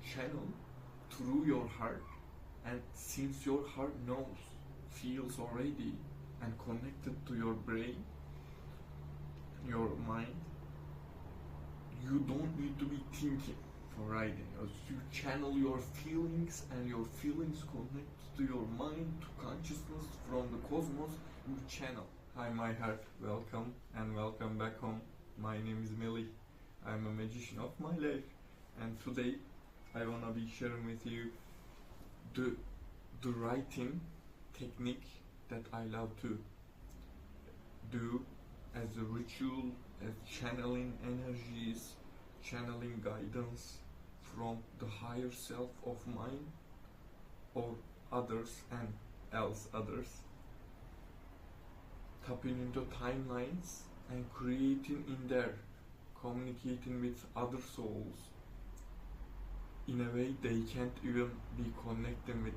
channel through your heart, and since your heart knows, feels already, and connected to your brain, your mind, you don't need to be thinking for writing. You channel your feelings, and your feelings connect to your mind, to consciousness from the cosmos. You channel. Hi, my heart. Welcome and welcome back home. My name is Melih. I'm a magician of my life, and today I wanna be sharing with you the writing technique that I love to do as a ritual, as channeling energies, channeling guidance from the higher self of mine or others and else others, tapping into timelines and creating in there, communicating with other souls in a way they can't even be connecting with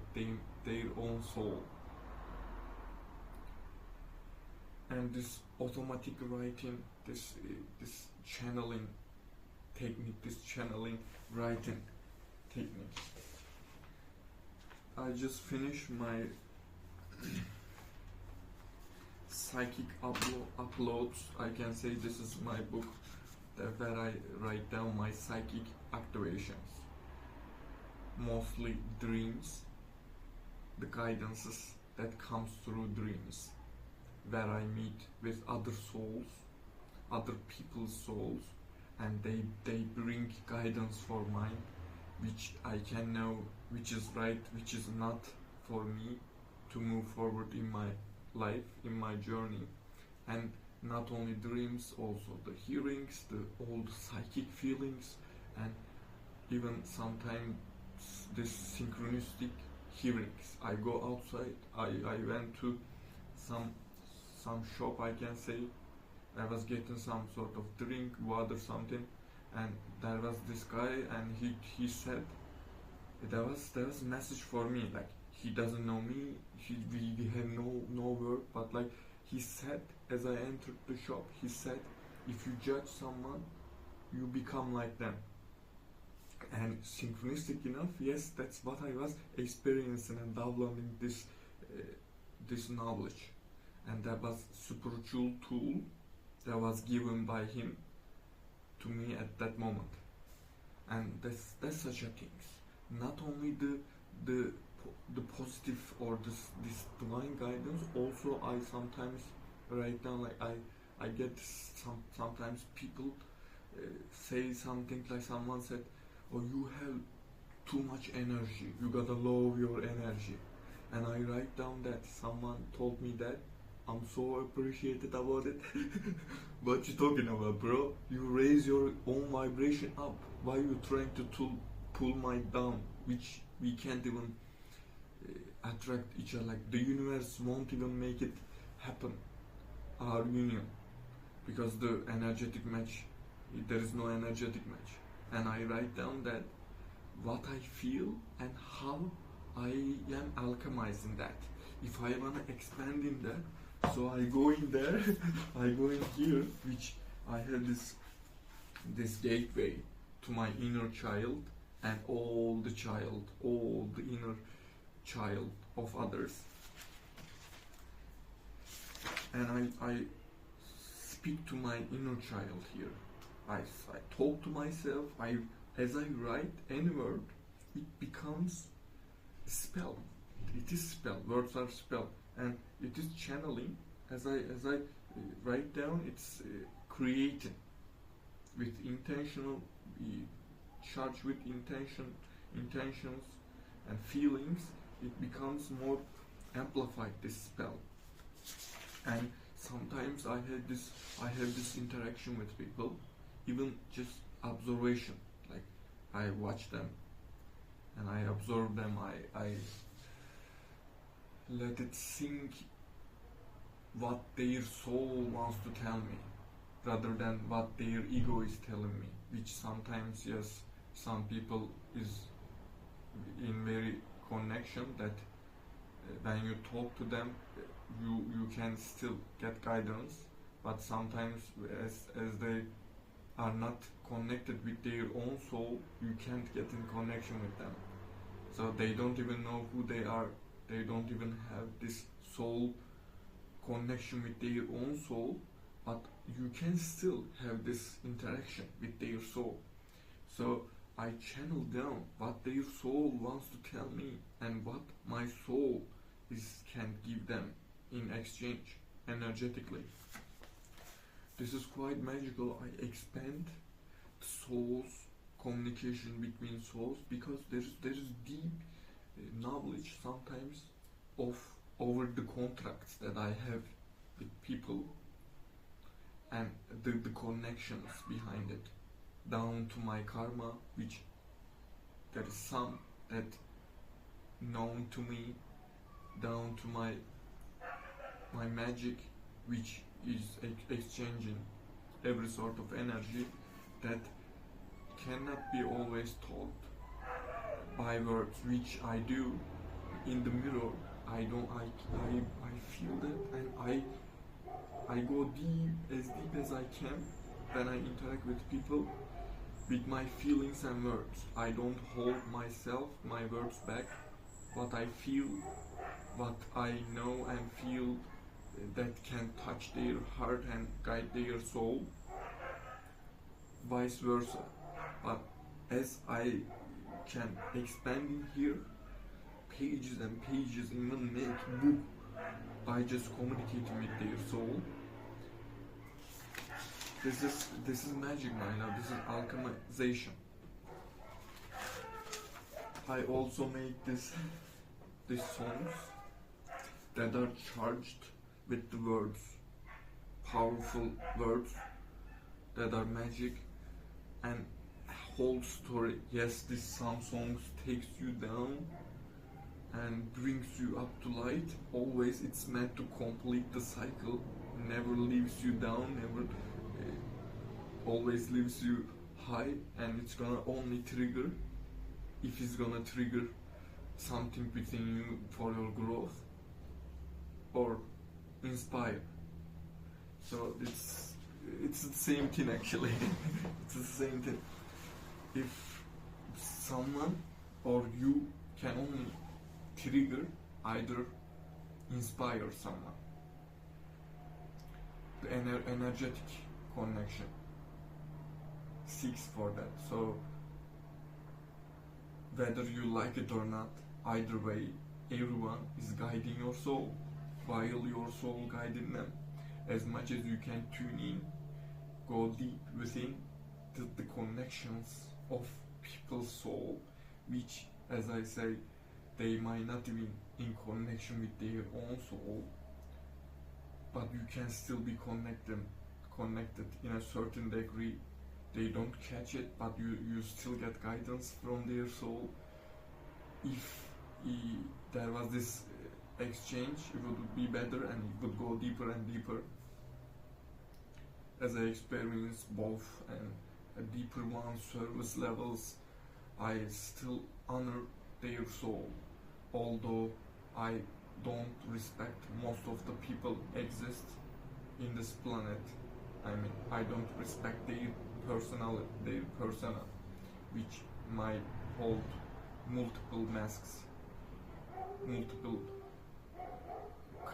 their own soul. And this automatic writing, this channeling technique, this channeling writing technique. I just finished my psychic uploads. I can say this is my book where I write down my psychic activations, mostly dreams, the guidances that comes through dreams, where I meet with other souls, other people's souls, and they bring guidance for mine, which I can know which is right, which is not, for me to move forward in my life, in my journey. And not only dreams, also the hearings, all the psychic feelings, and even sometimes this synchronistic hearings. I go outside, I went to some shop, I can say. I was getting some sort of drink, water, something, and there was this guy, and he said, there was a message for me, like he doesn't know me, we have no word, but like he said, as I entered the shop, he said, if you judge someone, you become like them. And synchronistic enough, yes, that's what I was experiencing and downloading this knowledge. And that was spiritual tool that was given by him to me at that moment. And that's such a thing. Not only the positive or this divine guidance, also I sometimes write down, like I get sometimes people say something like, someone said, oh, you have too much energy, you gotta lower your energy. And I write down that someone told me that. I'm so appreciated about it. What you talking about, bro? You raise your own vibration up. Why you trying to pull my down, which we can't even attract each other? Like the universe won't even make it happen, our union, because the energetic match, there is no energetic match. And I write down that what I feel and how I am alchemizing that. If I wanna expand in that, so I go in there, I go in here, which I have this gateway to my inner child and all the inner child of others. And I speak to my inner child here. I talk to myself. As I write any word, it becomes a spell. It is spell. Words are spell, and it is channeling. As I write down, it's creating with intentional, charged with intentions and feelings. It becomes more amplified, this spell. And sometimes I have this interaction with people, even just observation. Like I watch them and I observe them. I let it sink what their soul wants to tell me, rather than what their ego is telling me, which sometimes, yes, some people is in very connection that when you talk to them, you can still get guidance, but sometimes as they are not connected with their own soul, you can't get in connection with them. So they don't even know who they are. They don't even have this soul connection with their own soul, but you can still have this interaction with their soul. So I channel down what their soul wants to tell me and what my soul can give them in exchange energetically. This is quite magical. I expand the souls, communication between souls, because there's deep knowledge sometimes of over the contracts that I have with people and the connections behind it, down to my karma, which there is some that known to me, down to my magic, which is exchanging every sort of energy that cannot be always told by words, which I do in the mirror. I feel that, and I go deep as I can when I interact with people with my feelings and words. I don't hold my words back. What I feel, what I know and feel that can touch their heart and guide their soul, vice versa. But as I can expand in here, pages and pages, even make book by just communicating with their soul. This is magic, my love. This is alchemization. I also make these songs that are charged with the words, powerful words that are magic and whole story. Yes, some songs takes you down and brings you up to light. Always it's meant to complete the cycle, never leaves you down, never always leaves you high, and it's gonna only trigger if it's gonna trigger something within you for your growth or inspire. So it's the same thing actually. It's the same thing. If someone or you can only trigger, either inspire someone, the energetic connection seeks for that. So whether you like it or not, either way, everyone is guiding your soul, while your soul guiding them. As much as you can tune in, go deep within the connections of people's soul, which, as I say, they might not even in connection with their own soul, but you can still be connected in a certain degree. They don't catch it, but you still get guidance from their soul. If there was this exchange, it would be better and it would go deeper and deeper. As I experience both and a deeper one, service levels, I still honor their soul, although I don't respect most of the people exist in this planet. I mean, I don't respect their personality, their persona, which might hold multiple masks, multiple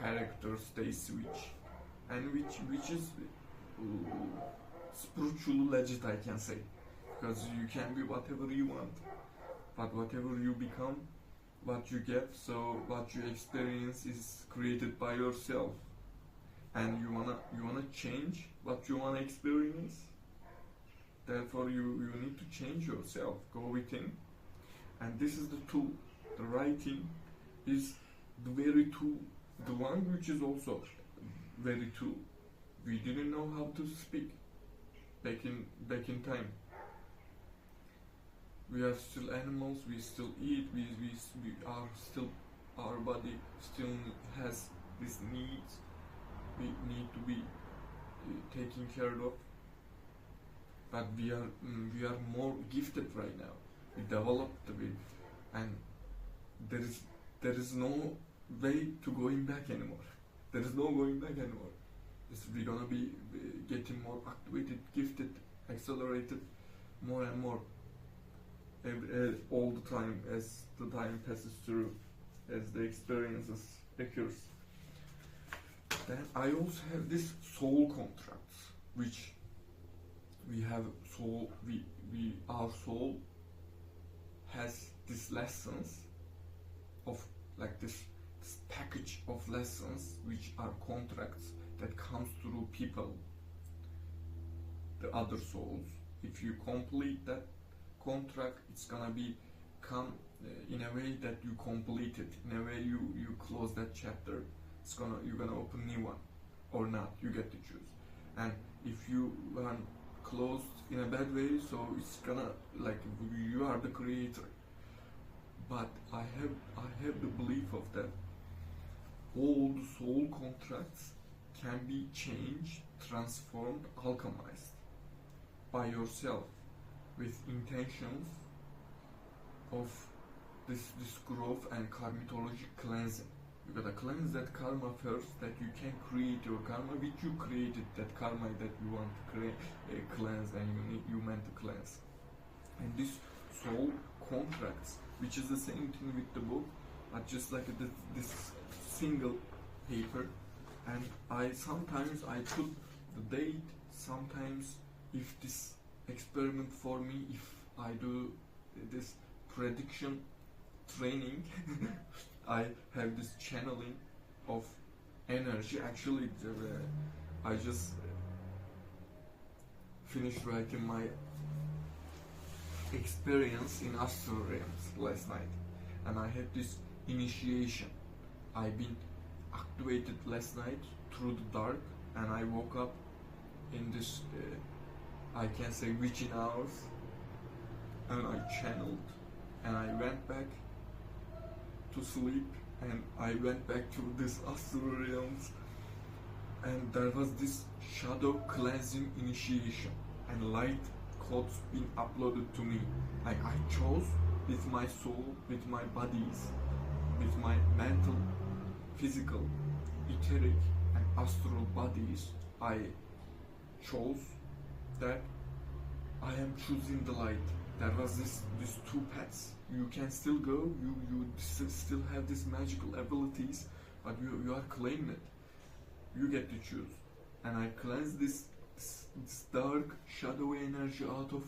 characters they switch, and which is spiritually legit, I can say, because you can be whatever you want, but whatever you become, what you get. So what you experience is created by yourself, and you wanna change what you wanna experience. Therefore, you need to change yourself. Go within, and this is the tool. The writing is the very tool. The language is also very tool. We didn't know how to speak back in time. We are still animals. We still eat. We are still, our body still has these needs. We need to be taken care of. But we are more gifted right now. We developed a bit, and there is no way to going back anymore. There is no going back anymore. We're gonna be getting more activated, gifted, accelerated more and more all the time as the time passes through, as the experiences occurs. Then I also have this soul contracts, which we have soul. Our soul has these lessons of like this package of lessons, which are contracts that comes through people, the other souls. If you complete that contract, it's gonna be come in a way that you complete it, in a way you close that chapter. You're gonna open new one or not, you get to choose. And if you run closed in a bad way, so it's gonna like you are the creator. But I have the belief of that all the soul contracts can be changed, transformed, alchemized by yourself with intentions of this growth and karmitologic cleansing. You gotta cleanse that karma first, that you can create your karma, which you created, that karma that you want to cleanse and you meant to cleanse. And this soul contracts, which is the same thing with the book, but just like this single paper. And sometimes I put the date, sometimes if this experiment for me, if I do this prediction training, I have this channeling of energy. Actually, I just finished writing my experience in astral realms last night, and I had this initiation. I've been activated last night through the dark, and I woke up in this I can say witching hours, and I channeled, and I went back to sleep, and I went back to this astral realms, and there was this shadow cleansing initiation, and light codes being uploaded to me. I chose with my soul, with my bodies, with my mental, physical, etheric and astral bodies. I chose that I am choosing the light. There was these two paths. You can still go, you still have these magical abilities, but you are claiming it. You get to choose. And I cleanse this dark, shadowy energy out of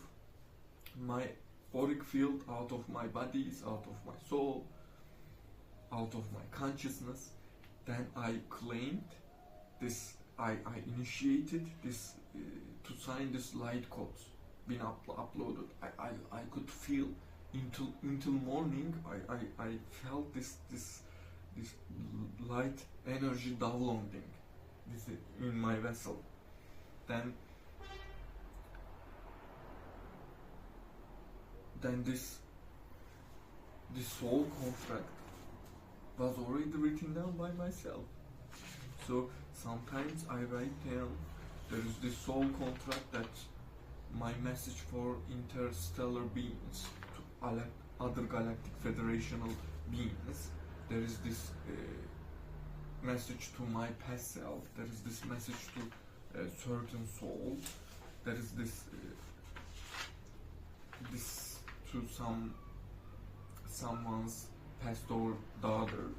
my auric field, out of my bodies, out of my soul, out of my consciousness. Then I claimed this, I initiated this to sign this light codes being uploaded. I could feel until morning. I felt this light energy downloading this in my vessel. Then this soul contract was already written down by myself. So sometimes I write down, there is this soul contract, that's my message for interstellar beings, to other galactic federational beings. There is this message to my past self, there is this message to a certain soul, there is this to someone's past or daughter,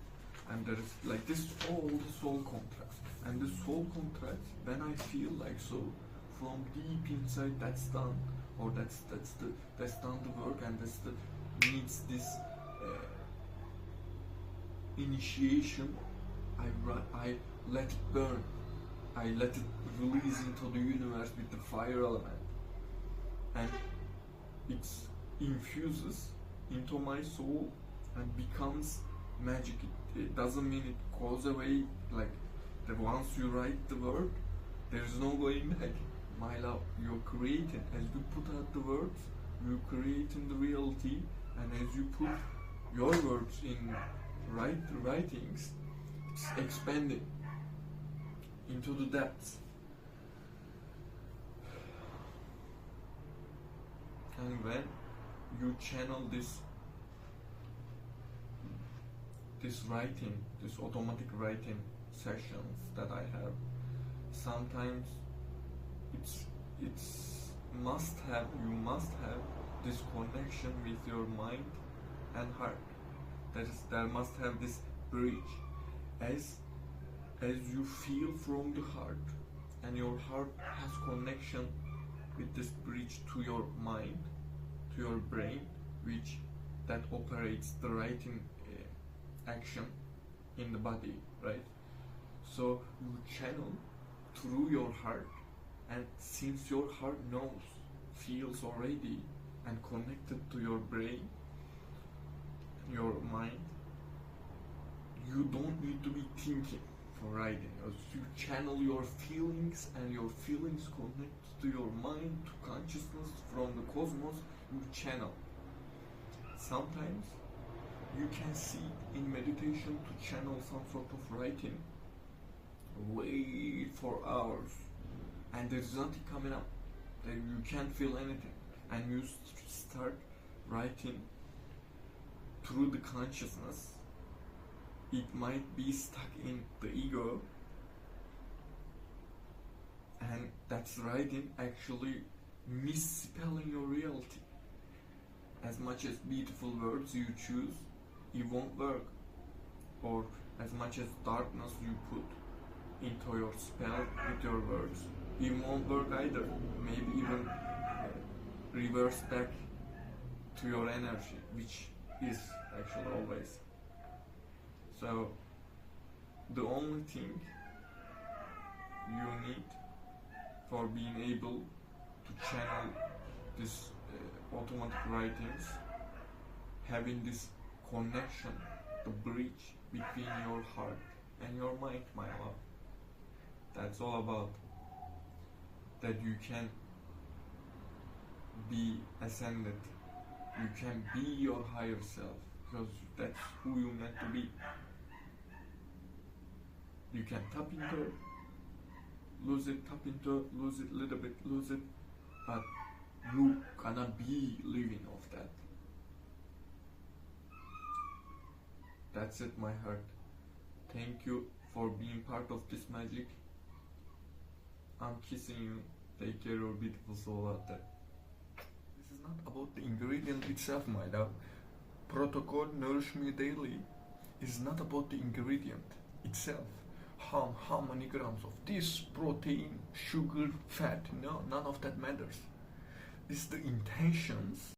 and there is like this all the soul contracts. And the soul contract, when I feel like so from deep inside that's done, or that's done the work, and needs this initiation, I let it burn, I let it release into the universe with the fire element, and it infuses into my soul and becomes magic. It doesn't mean it goes away, like that once you write the word, there is no going back. My love, you're creating. As you put out the words, you're creating the reality, and as you put your words in writings, it's expanding into the depths. And when you channel this writing, this automatic writing sessions that I have, sometimes it's you must have this connection with your mind and heart. That is, there must have this bridge. As you feel from the heart, and your heart has connection with this bridge to your mind, to your brain, which that operates the writing action in the body, right? So you channel through your heart, and since your heart knows, feels already, and connected to your brain, your mind, you don't need to be thinking for writing. You channel your feelings, and your feelings connect to your mind, to consciousness from the cosmos. You channel. Sometimes you can see in meditation to channel some sort of writing, wait for hours, and there's nothing coming up. You can't feel anything, and you start writing through the consciousness. It might be stuck in the ego, and that's writing actually misspelling your reality. As much as beautiful words you choose, it won't work. Or as much as darkness you put into your spell with your words, it won't work either. Maybe even reverse back to your energy, which is actually always. So the only thing you need for being able to channel this automatic writings, having this connection, the bridge between your heart and your mind, my love. That's all about. That you can be ascended, you can be your higher self, because that's who you meant to be. You can tap into, lose it, tap into, lose it, little bit, lose it, but you gonna be living off that. That's it, my heart. Thank you for being part of this magic. I'm kissing you. Take care of your beautiful soul out there. This is not about the ingredient itself, my love. Protocol Nourish Me Daily is not about the ingredient itself. How many grams of this, protein, sugar, fat? No, none of that matters. It's the intentions